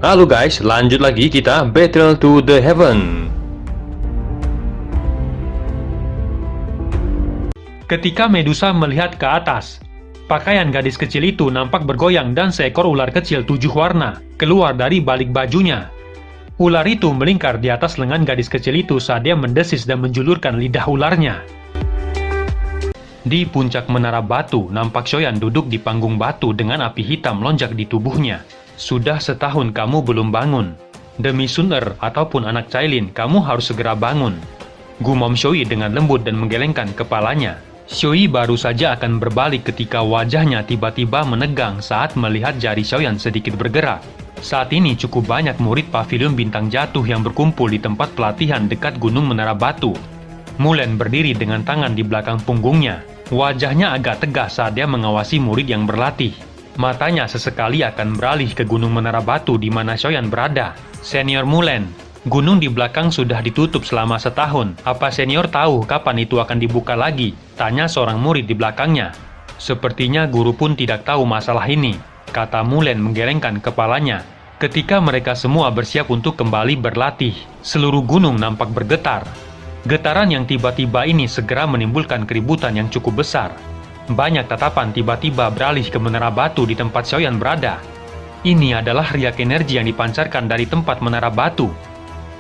Halo guys, lanjut lagi kita Battle to the Heaven. Ketika Medusa melihat ke atas, pakaian gadis kecil itu nampak bergoyang dan seekor ular kecil 7 warna keluar dari balik bajunya. Ular itu melingkar di atas lengan gadis kecil itu saat dia mendesis dan menjulurkan lidah ularnya. Di puncak menara batu, nampak Xiaoyan duduk di panggung batu dengan api hitam lonjak di tubuhnya. Sudah setahun kamu belum bangun. Demi Sun Er ataupun anak Cailin, kamu harus segera bangun. Gumam Xioi dengan lembut dan menggelengkan kepalanya. Xioi baru saja akan berbalik ketika wajahnya tiba-tiba menegang saat melihat jari Xiaoyan sedikit bergerak. Saat ini cukup banyak murid Pavilion Bintang Jatuh yang berkumpul di tempat pelatihan dekat Gunung Menara Batu. Mulen berdiri dengan tangan di belakang punggungnya. Wajahnya agak tegas saat dia mengawasi murid yang berlatih. Matanya sesekali akan beralih ke Gunung Menara Batu di mana Xiaoyan berada. Senior Mulen, gunung di belakang sudah ditutup selama setahun. Apa senior tahu kapan itu akan dibuka lagi? Tanya seorang murid di belakangnya. Sepertinya guru pun tidak tahu masalah ini, kata Mulen menggelengkan kepalanya. Ketika mereka semua bersiap untuk kembali berlatih, seluruh gunung nampak bergetar. Getaran yang tiba-tiba ini segera menimbulkan keributan yang cukup besar. Banyak tatapan tiba-tiba beralih ke menara batu di tempat Xiaoyan berada. Ini adalah riak energi yang dipancarkan dari tempat menara batu.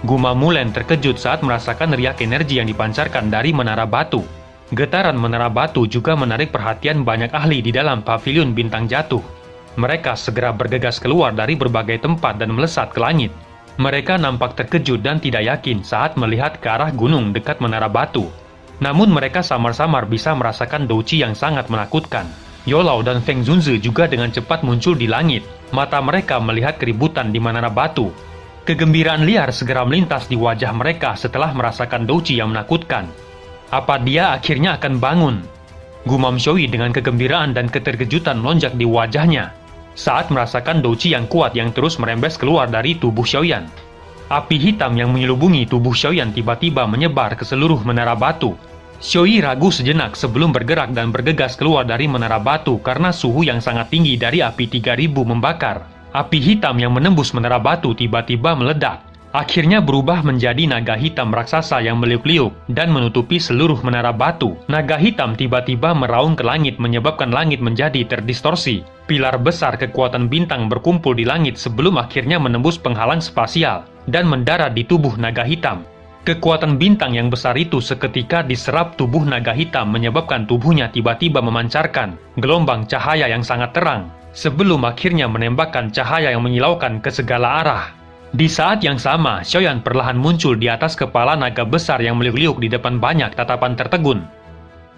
Gumam Mulen terkejut saat merasakan riak energi yang dipancarkan dari menara batu. Getaran menara batu juga menarik perhatian banyak ahli di dalam Pavilion Bintang Jatuh. Mereka segera bergegas keluar dari berbagai tempat dan melesat ke langit. Mereka nampak terkejut dan tidak yakin saat melihat ke arah gunung dekat menara batu. Namun mereka samar-samar bisa merasakan douci yang sangat menakutkan. Yolau dan Feng Zunzi juga dengan cepat muncul di langit. Mata mereka melihat keributan di menara batu. Kegembiraan liar segera melintas di wajah mereka setelah merasakan douci yang menakutkan. Apa dia akhirnya akan bangun? Gumam Xioi dengan kegembiraan dan keterkejutan lonjak di wajahnya saat merasakan douci yang kuat yang terus merembes keluar dari tubuh Xiaoyan. Api hitam yang menyelubungi tubuh Xiaoyan tiba-tiba menyebar ke seluruh menara batu. Xioi ragu sejenak sebelum bergerak dan bergegas keluar dari menara batu karena suhu yang sangat tinggi dari api 3000 membakar. Api hitam yang menembus menara batu tiba-tiba meledak. Akhirnya berubah menjadi naga hitam raksasa yang meliuk-liuk dan menutupi seluruh menara batu. Naga hitam tiba-tiba meraung ke langit menyebabkan langit menjadi terdistorsi. Pilar besar kekuatan bintang berkumpul di langit sebelum akhirnya menembus penghalang spasial dan mendarat di tubuh naga hitam. Kekuatan bintang yang besar itu seketika diserap tubuh naga hitam menyebabkan tubuhnya tiba-tiba memancarkan gelombang cahaya yang sangat terang sebelum akhirnya menembakkan cahaya yang menyilaukan ke segala arah. Di saat yang sama, Xiaoyan perlahan muncul di atas kepala naga besar yang meliuk-liuk di depan banyak tatapan tertegun.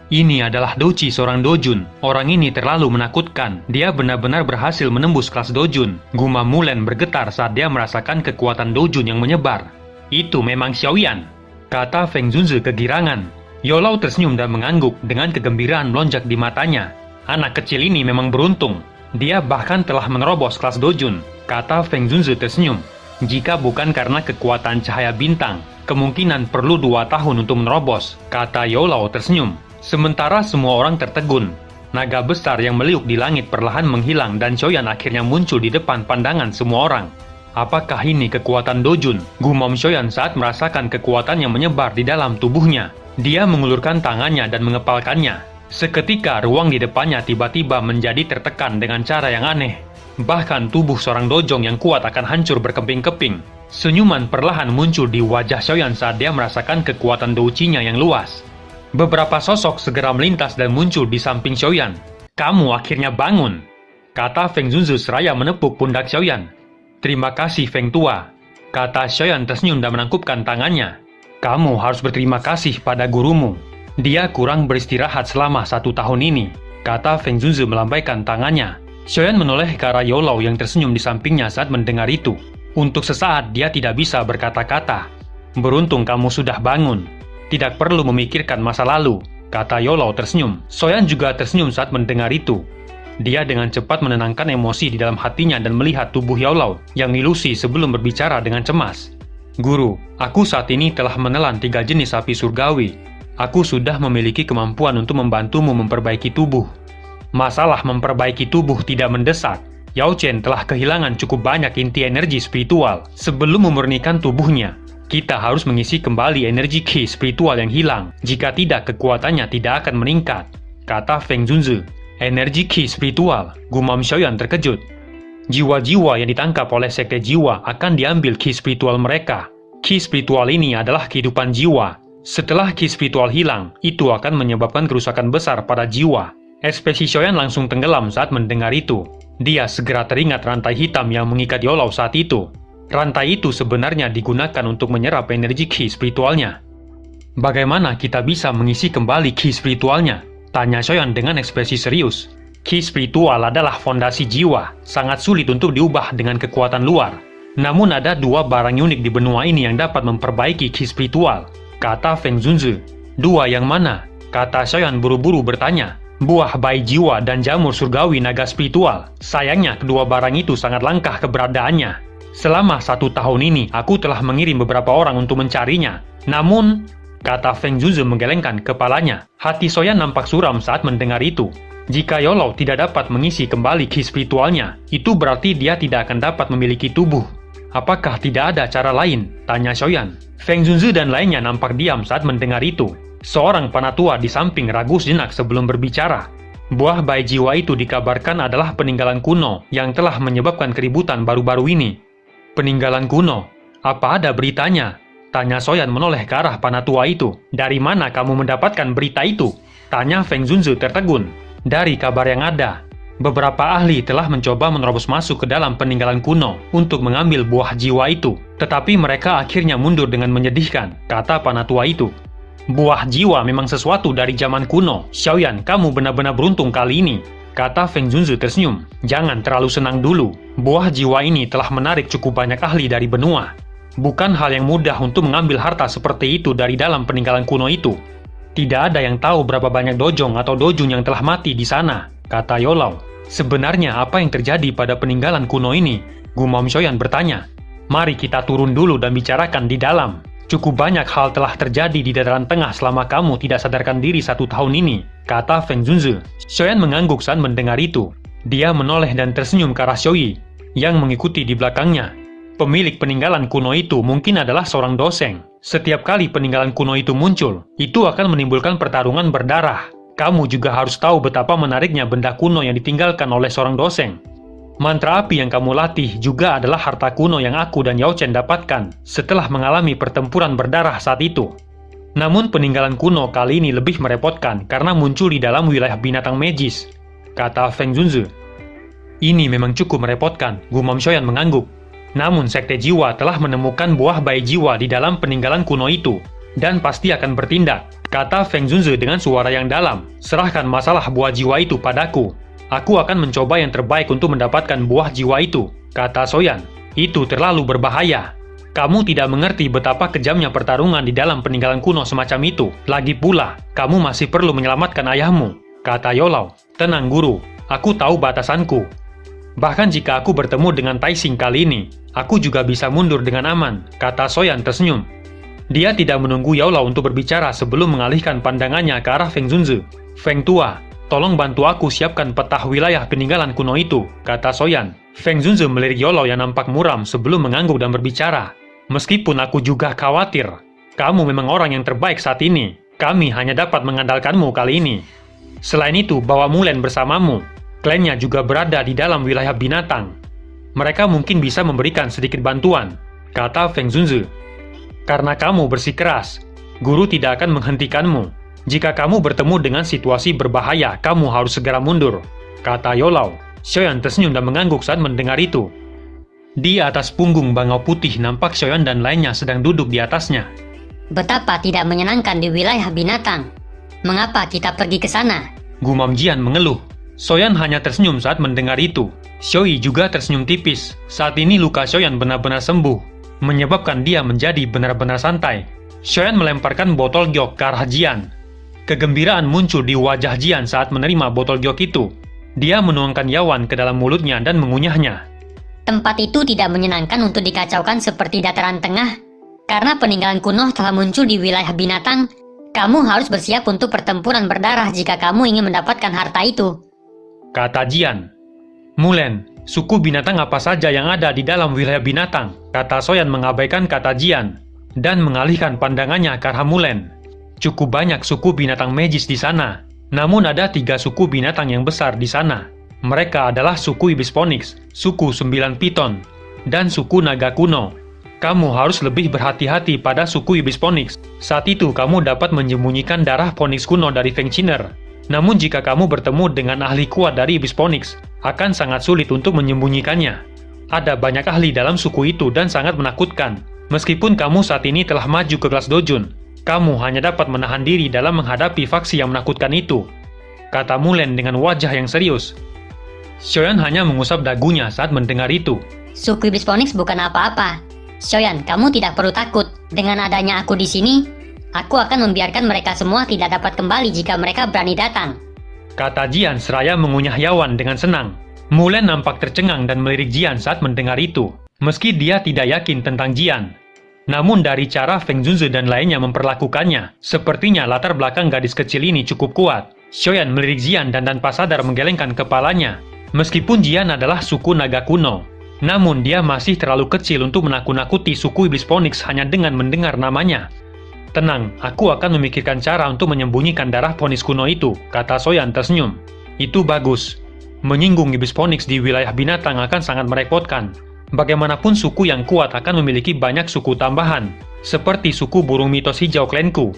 Ini adalah douci seorang Dojun. Orang ini terlalu menakutkan. Dia benar-benar berhasil menembus kelas Dojun. Gumam Mulen bergetar saat dia merasakan kekuatan Dojun yang menyebar. Itu memang Xiaoyan, kata Feng Zunzi kegirangan. Yolau tersenyum dan mengangguk dengan kegembiraan melonjak di matanya. Anak kecil ini memang beruntung. Dia bahkan telah menerobos kelas Dojun, kata Feng Zunzi tersenyum. Jika bukan karena kekuatan cahaya bintang, kemungkinan perlu 2 tahun untuk menerobos, kata Yolau tersenyum. Sementara semua orang tertegun. Naga besar yang meliuk di langit perlahan menghilang dan Xiaoyan akhirnya muncul di depan pandangan semua orang. Apakah ini kekuatan Dojun? Gumam Xiaoyan saat merasakan kekuatan yang menyebar di dalam tubuhnya. Dia mengulurkan tangannya dan mengepalkannya. Seketika ruang di depannya tiba-tiba menjadi tertekan dengan cara yang aneh. Bahkan tubuh seorang dojong yang kuat akan hancur berkeping-keping. Senyuman perlahan muncul di wajah Xiaoyan saat dia merasakan kekuatan doucinya yang luas. Beberapa sosok segera melintas dan muncul di samping Xiaoyan. Kamu akhirnya bangun, kata Feng Zunzi seraya menepuk pundak Xiaoyan. Terima kasih Feng Tua, kata Xiaoyan tersenyum dan menangkupkan tangannya. Kamu harus berterima kasih pada gurumu. Dia kurang beristirahat selama 1 tahun ini, kata Feng Zunzi melambaikan tangannya. Xiaoyan menoleh ke arah Yolau yang tersenyum di sampingnya saat mendengar itu. Untuk sesaat dia tidak bisa berkata-kata. Beruntung kamu sudah bangun. Tidak perlu memikirkan masa lalu, kata Yolau tersenyum. Xiaoyan juga tersenyum saat mendengar itu. Dia dengan cepat menenangkan emosi di dalam hatinya dan melihat tubuh Yolau yang ilusi sebelum berbicara dengan cemas. Guru, aku saat ini telah menelan 3 jenis api surgawi. Aku sudah memiliki kemampuan untuk membantumu memperbaiki tubuh. Masalah memperbaiki tubuh tidak mendesak. Yao Chen telah kehilangan cukup banyak inti energi spiritual sebelum memurnikan tubuhnya. Kita harus mengisi kembali energi ki spiritual yang hilang. Jika tidak, kekuatannya tidak akan meningkat, kata Feng Zunzi. Energi ki spiritual, gumam Xiaoyan terkejut. Jiwa-jiwa yang ditangkap oleh sekte jiwa akan diambil ki spiritual mereka. Ki spiritual ini adalah kehidupan jiwa. Setelah ki spiritual hilang, itu akan menyebabkan kerusakan besar pada jiwa. Ekspresi Xiaoyan langsung tenggelam saat mendengar itu. Dia segera teringat rantai hitam yang mengikat Youlau saat itu. Rantai itu sebenarnya digunakan untuk menyerap energi ki spiritualnya. Bagaimana kita bisa mengisi kembali ki spiritualnya? Tanya Xiaoyan dengan ekspresi serius. Ki spiritual adalah fondasi jiwa, sangat sulit untuk diubah dengan kekuatan luar. Namun ada dua barang unik di benua ini yang dapat memperbaiki ki spiritual, kata Feng Zunzi. Dua yang mana? Kata Xiaoyan buru-buru bertanya. Buah bayi jiwa dan jamur surgawi naga spiritual. Sayangnya kedua barang itu sangat langka keberadaannya. Selama 1 tahun ini, aku telah mengirim beberapa orang untuk mencarinya. Namun, kata Feng Zunzi menggelengkan kepalanya. Hati Xiaoyan nampak suram saat mendengar itu. Jika Youlau tidak dapat mengisi kembali ki spiritualnya, itu berarti dia tidak akan dapat memiliki tubuh. Apakah tidak ada cara lain? Tanya Xiaoyan. Feng Zunzi dan lainnya nampak diam saat mendengar itu. Seorang penatua di samping ragu sejenak sebelum berbicara. Buah bayi jiwa itu dikabarkan adalah peninggalan kuno yang telah menyebabkan keributan baru-baru ini. Peninggalan kuno? Apa ada beritanya? Tanya Xiaoyan menoleh ke arah penatua itu. Dari mana kamu mendapatkan berita itu? Tanya Feng Zunzi tertegun. Dari kabar yang ada. Beberapa ahli telah mencoba menerobos masuk ke dalam peninggalan kuno untuk mengambil buah jiwa itu. Tetapi mereka akhirnya mundur dengan menyedihkan, kata penatua itu. Buah jiwa memang sesuatu dari zaman kuno. Xiaoyan, kamu benar-benar beruntung kali ini, kata Feng Zunzi tersenyum. Jangan terlalu senang dulu. Buah jiwa ini telah menarik cukup banyak ahli dari benua. Bukan hal yang mudah untuk mengambil harta seperti itu dari dalam peninggalan kuno itu. Tidak ada yang tahu berapa banyak dojong atau dojun yang telah mati di sana, kata Youlau. Sebenarnya apa yang terjadi pada peninggalan kuno ini? Gumam Xiaoyan bertanya. Mari kita turun dulu dan bicarakan di dalam. Cukup banyak hal telah terjadi di dataran tengah selama kamu tidak sadarkan diri 1 tahun ini, kata Feng Zunzi. Xiaoyan mengangguk saat mendengar itu. Dia menoleh dan tersenyum ke arah Xiaoyi, yang mengikuti di belakangnya. Pemilik peninggalan kuno itu mungkin adalah seorang doseng. Setiap kali peninggalan kuno itu muncul, itu akan menimbulkan pertarungan berdarah. Kamu juga harus tahu betapa menariknya benda kuno yang ditinggalkan oleh seorang doseng. Mantra api yang kamu latih juga adalah harta kuno yang aku dan Yao Chen dapatkan setelah mengalami pertempuran berdarah saat itu. Namun peninggalan kuno kali ini lebih merepotkan karena muncul di dalam wilayah binatang magis, kata Feng Zunzi. Ini memang cukup merepotkan, gumam Xiaoyan mengangguk. Namun sekte jiwa telah menemukan buah bayi jiwa di dalam peninggalan kuno itu, dan pasti akan bertindak, kata Feng Zunzi dengan suara yang dalam. Serahkan masalah buah jiwa itu padaku. Aku akan mencoba yang terbaik untuk mendapatkan buah jiwa itu, kata Xiaoyan. Itu terlalu berbahaya. Kamu tidak mengerti betapa kejamnya pertarungan di dalam peninggalan kuno semacam itu. Lagi pula, kamu masih perlu menyelamatkan ayahmu, kata Youlau. Tenang guru, aku tahu batasanku. Bahkan jika aku bertemu dengan Taixing kali ini, aku juga bisa mundur dengan aman, kata Xiaoyan tersenyum. Dia tidak menunggu Youlau untuk berbicara sebelum mengalihkan pandangannya ke arah Feng Zunzi. Feng Tua, tolong bantu aku siapkan peta wilayah peninggalan kuno itu, kata Xiaoyan. Feng Zunzi melirik Youlau yang nampak muram sebelum mengangguk dan berbicara. Meskipun aku juga khawatir, kamu memang orang yang terbaik saat ini. Kami hanya dapat mengandalkanmu kali ini. Selain itu, bawa Mulan bersamamu. Klannya juga berada di dalam wilayah binatang. Mereka mungkin bisa memberikan sedikit bantuan, kata Feng Zunzi. Karena kamu bersikeras, guru tidak akan menghentikanmu. Jika kamu bertemu dengan situasi berbahaya, kamu harus segera mundur, kata Youlau. Xiaoyan tersenyum dan mengangguk saat mendengar itu. Di atas punggung bangau putih nampak Xiaoyan dan lainnya sedang duduk di atasnya. Betapa tidak menyenangkan di wilayah binatang. Mengapa kita pergi ke sana? Gumam Jian mengeluh. Xiaoyan hanya tersenyum saat mendengar itu. Xiaoyi juga tersenyum tipis. Saat ini luka Xiaoyan benar-benar sembuh, menyebabkan dia menjadi benar-benar santai. Xiaoyan melemparkan botol giok ke arah Jian. Kegembiraan muncul di wajah Jian saat menerima botol giok itu. Dia menuangkan Yawan ke dalam mulutnya dan mengunyahnya. Tempat itu tidak menyenangkan untuk dikacaukan seperti dataran tengah. Karena peninggalan kuno telah muncul di wilayah binatang, kamu harus bersiap untuk pertempuran berdarah jika kamu ingin mendapatkan harta itu, kata Jian. Mulan, Suku binatang apa saja yang ada di dalam wilayah binatang? Kata Soyan mengabaikan kata Jian dan mengalihkan pandangannya ke arah Mulen. Cukup banyak suku binatang magis di sana. Namun ada 3 suku binatang yang besar di sana. Mereka adalah suku Ibis Phoenix, suku 9 Piton, dan suku Naga Kuno. Kamu harus lebih berhati-hati pada suku Ibis Phoenix. Saat itu kamu dapat menyembunyikan darah Phoenix kuno dari Feng Qiner. Namun jika kamu bertemu dengan ahli kuat dari Ibis Phoenix, akan sangat sulit untuk menyembunyikannya. Ada banyak ahli dalam suku itu dan sangat menakutkan. Meskipun kamu saat ini telah maju ke kelas Dojun, kamu hanya dapat menahan diri dalam menghadapi faksi yang menakutkan itu, kata Mulen dengan wajah yang serius. Xiaoyan hanya mengusap dagunya saat mendengar itu. Suku Iblis Phoenix bukan apa-apa. Xiaoyan, kamu tidak perlu takut. Dengan adanya aku di sini, aku akan membiarkan mereka semua tidak dapat kembali jika mereka berani datang, kata Jian seraya mengunyah Yawan dengan senang. Mulen nampak tercengang dan melirik Jian saat mendengar itu, meski dia tidak yakin tentang Jian. Namun dari cara Feng Zunzi dan lainnya memperlakukannya, sepertinya latar belakang gadis kecil ini cukup kuat. Xiaoyan melirik Jian dan tanpa sadar menggelengkan kepalanya. Meskipun Jian adalah suku naga kuno, namun dia masih terlalu kecil untuk menakut-nakuti suku Iblis Phoenix hanya dengan mendengar namanya. Tenang, aku akan memikirkan cara untuk menyembunyikan darah Phoenix kuno itu, kata Xiaoyan tersenyum. Itu bagus. Menyinggung Iblis Phoenix di wilayah binatang akan sangat merepotkan. Bagaimanapun suku yang kuat akan memiliki banyak suku tambahan, seperti suku burung mitos hijau Klenku,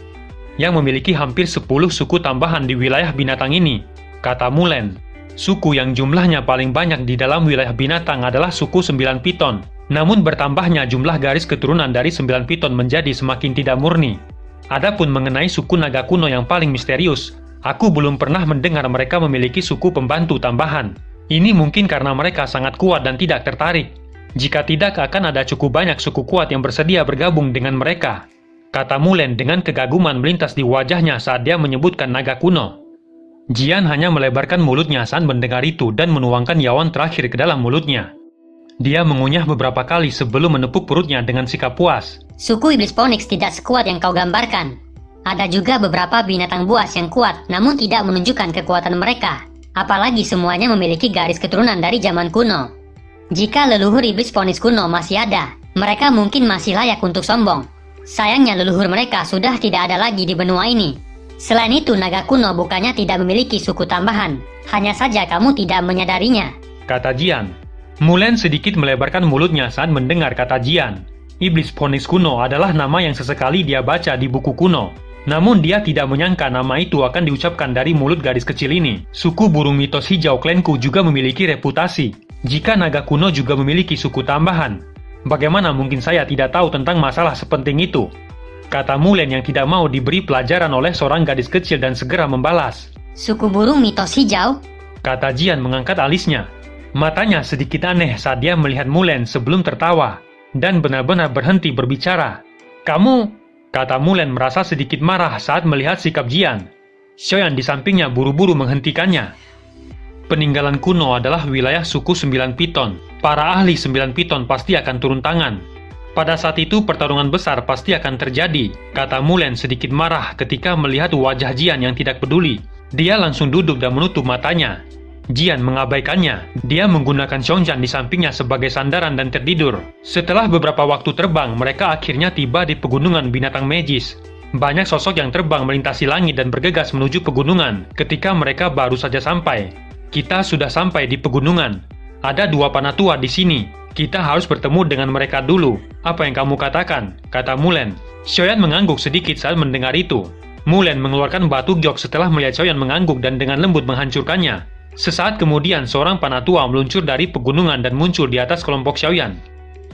yang memiliki hampir 10 suku tambahan di wilayah binatang ini, kata Mulen. Suku yang jumlahnya paling banyak di dalam wilayah binatang adalah suku 9 Piton. Namun bertambahnya jumlah garis keturunan dari 9 Piton menjadi semakin tidak murni. Adapun mengenai suku naga kuno yang paling misterius, aku belum pernah mendengar mereka memiliki suku pembantu tambahan. Ini mungkin karena mereka sangat kuat dan tidak tertarik. Jika tidak, akan ada cukup banyak suku kuat yang bersedia bergabung dengan mereka, kata Mulen dengan kegaguman melintas di wajahnya saat dia menyebutkan naga kuno. Jian hanya melebarkan mulutnya saat mendengar itu dan menuangkan Yawan terakhir ke dalam mulutnya. Dia mengunyah beberapa kali sebelum menepuk perutnya dengan sikap puas. Suku Iblis Phoenix tidak sekuat yang kau gambarkan. Ada juga beberapa binatang buas yang kuat namun tidak menunjukkan kekuatan mereka. Apalagi semuanya memiliki garis keturunan dari zaman kuno. Jika leluhur Iblis Phoenix kuno masih ada, mereka mungkin masih layak untuk sombong. Sayangnya leluhur mereka sudah tidak ada lagi di benua ini. Selain itu, naga kuno bukannya tidak memiliki suku tambahan. Hanya saja kamu tidak menyadarinya, kata Jian. Mulen sedikit melebarkan mulutnya saat mendengar kata Jian. Iblis Phoenix kuno adalah nama yang sesekali dia baca di buku kuno. Namun dia tidak menyangka nama itu akan diucapkan dari mulut gadis kecil ini. Suku burung mitos hijau Klenku juga memiliki reputasi. Jika naga kuno juga memiliki suku tambahan, bagaimana mungkin saya tidak tahu tentang masalah sepenting itu? Kata Mulen yang tidak mau diberi pelajaran oleh seorang gadis kecil dan segera membalas. Suku burung mitos hijau? Kata Jian mengangkat alisnya. Matanya sedikit aneh saat dia melihat Mulen sebelum tertawa, dan benar-benar berhenti berbicara. Kamu? Kata Mulen merasa sedikit marah saat melihat sikap Jian. Xiaoyan di sampingnya buru-buru menghentikannya. Peninggalan kuno adalah wilayah suku 9 Piton. Para ahli 9 Piton pasti akan turun tangan. Pada saat itu pertarungan besar pasti akan terjadi, kata Mulen sedikit marah ketika melihat wajah Jian yang tidak peduli. Dia langsung duduk dan menutup matanya. Jian mengabaikannya. Dia menggunakan Xiongjan di sampingnya sebagai sandaran dan tertidur. Setelah beberapa waktu terbang, mereka akhirnya tiba di pegunungan binatang magis. Banyak sosok yang terbang melintasi langit dan bergegas menuju pegunungan ketika mereka baru saja sampai. Kita sudah sampai di pegunungan. Ada 2 panatua di sini. Kita harus bertemu dengan mereka dulu. Apa yang kamu katakan? Kata Mulen. Xiaoyan mengangguk sedikit saat mendengar itu. Mulen mengeluarkan batu giok setelah melihat Xiaoyan mengangguk dan dengan lembut menghancurkannya. Sesaat kemudian seorang panatua meluncur dari pegunungan dan muncul di atas kelompok Xiaoyan.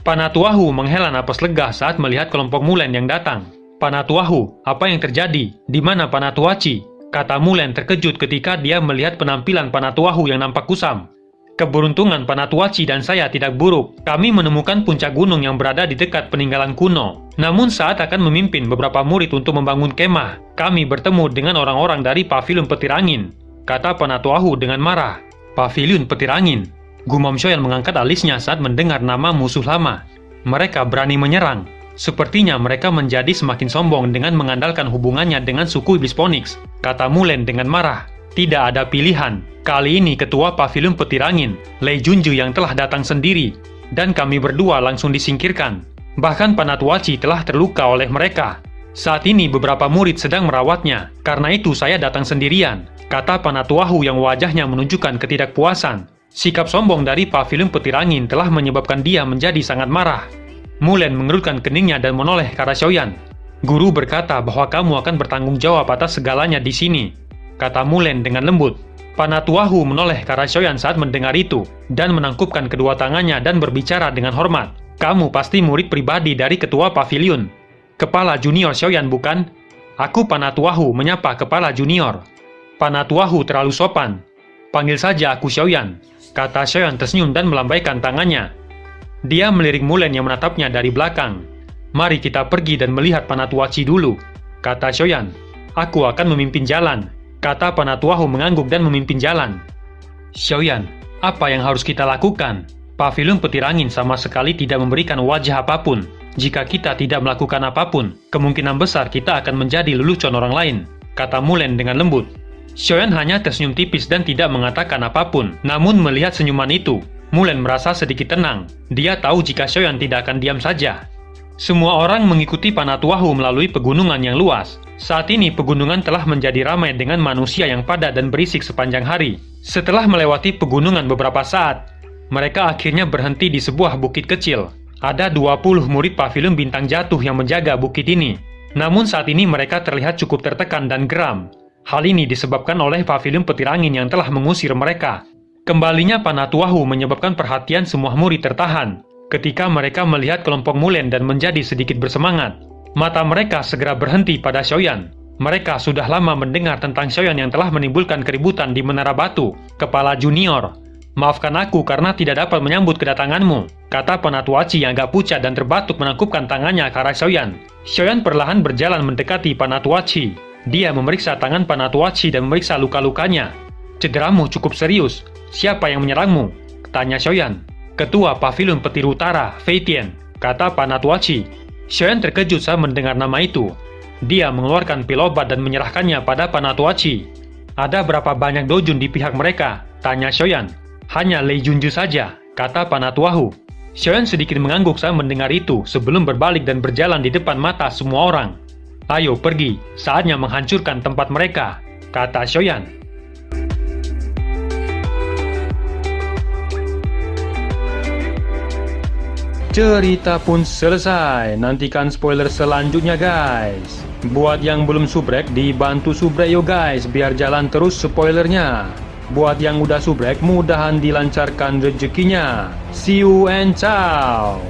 Panatuahu menghela napas lega saat melihat kelompok Mulen yang datang. Panatuahu, apa yang terjadi? Di mana Panatuaci? Kata Mulen terkejut ketika dia melihat penampilan Panatuahu yang nampak kusam. Keberuntungan Panatuaci dan saya tidak buruk. Kami menemukan puncak gunung yang berada di dekat peninggalan kuno. Namun saat akan memimpin beberapa murid untuk membangun kemah, kami bertemu dengan orang-orang dari Paviliun Petir Angin, kata Panatuahu dengan marah. Paviliun Petir Angin. Gumam Xiaoyan mengangkat alisnya saat mendengar nama musuh lama. Mereka berani menyerang. Sepertinya mereka menjadi semakin sombong dengan mengandalkan hubungannya dengan suku Iblis Phoenix, kata Mulen dengan marah. Tidak ada pilihan. Kali ini ketua pavilion petir angin, Lei Junju yang telah datang sendiri, dan kami berdua langsung disingkirkan. Bahkan Panatuachi telah terluka oleh mereka. Saat ini beberapa murid sedang merawatnya, karena itu saya datang sendirian, kata Panatuahu yang wajahnya menunjukkan ketidakpuasan. Sikap sombong dari pavilion petir angin telah menyebabkan dia menjadi sangat marah. Mulen mengerutkan keningnya dan menoleh ke arah Xiaoyan. Guru berkata bahwa kamu akan bertanggung jawab atas segalanya di sini, kata Mulen dengan lembut. Panatuahu menoleh ke arah Xiaoyan saat mendengar itu, dan menangkupkan kedua tangannya dan berbicara dengan hormat. Kamu pasti murid pribadi dari ketua pavilion. Kepala junior Xiaoyan bukan? Aku Panatuahu menyapa kepala junior. Panatuahu terlalu sopan. Panggil saja aku Xiaoyan, kata Xiaoyan tersenyum dan melambaikan tangannya. Dia melirik Mulen yang menatapnya dari belakang. Mari kita pergi dan melihat Panatuachi dulu, kata Xiaoyan. Aku akan memimpin jalan, kata Panatuahu mengangguk dan memimpin jalan. Xiaoyan, apa yang harus kita lakukan? Pavilion petir angin sama sekali tidak memberikan wajah apapun. Jika kita tidak melakukan apapun, kemungkinan besar kita akan menjadi lelucon orang lain, kata Mulen dengan lembut. Xiaoyan hanya tersenyum tipis dan tidak mengatakan apapun. Namun melihat senyuman itu, Mulen merasa sedikit tenang. Dia tahu jika Xiaoyan tidak akan diam saja. Semua orang mengikuti Panatuahu melalui pegunungan yang luas. Saat ini pegunungan telah menjadi ramai dengan manusia yang padat dan berisik sepanjang hari. Setelah melewati pegunungan beberapa saat, mereka akhirnya berhenti di sebuah bukit kecil. Ada 20 murid pavilion bintang jatuh yang menjaga bukit ini. Namun saat ini mereka terlihat cukup tertekan dan geram. Hal ini disebabkan oleh pavilion petir angin yang telah mengusir mereka. Kembalinya Panatuahu menyebabkan perhatian semua murid tertahan. Ketika mereka melihat kelompok Mulen dan menjadi sedikit bersemangat, mata mereka segera berhenti pada Xiaoyan. Mereka sudah lama mendengar tentang Xiaoyan yang telah menimbulkan keributan di Menara Batu. Kepala junior, maafkan aku karena tidak dapat menyambut kedatanganmu, kata Panatuachi yang agak pucat dan terbatuk menangkupkan tangannya ke arah Xiaoyan. Xiaoyan perlahan berjalan mendekati Panatuachi. Dia memeriksa tangan Panatuachi dan memeriksa luka-lukanya. Cederamu cukup serius. Siapa yang menyerangmu? Tanya Xiaoyan. Ketua Pavilion Petir Utara, Fei Tian, kata Panatuachi. Xiaoyan terkejut saat mendengar nama itu. Dia mengeluarkan pil obat dan menyerahkannya pada Panatuachi. Ada berapa banyak dojun di pihak mereka? Tanya Xiaoyan. Hanya Lei Junju saja, kata Panatuahu. Xiaoyan sedikit mengangguk saat mendengar itu sebelum berbalik dan berjalan di depan mata semua orang. Ayo pergi, saatnya menghancurkan tempat mereka, kata Xiaoyan. Cerita pun selesai. Nantikan spoiler selanjutnya guys. Buat yang belum subrek, dibantu subrek yo guys, biar jalan terus spoilernya. Buat yang udah subrek, mudahan dilancarkan rezekinya. See you and ciao.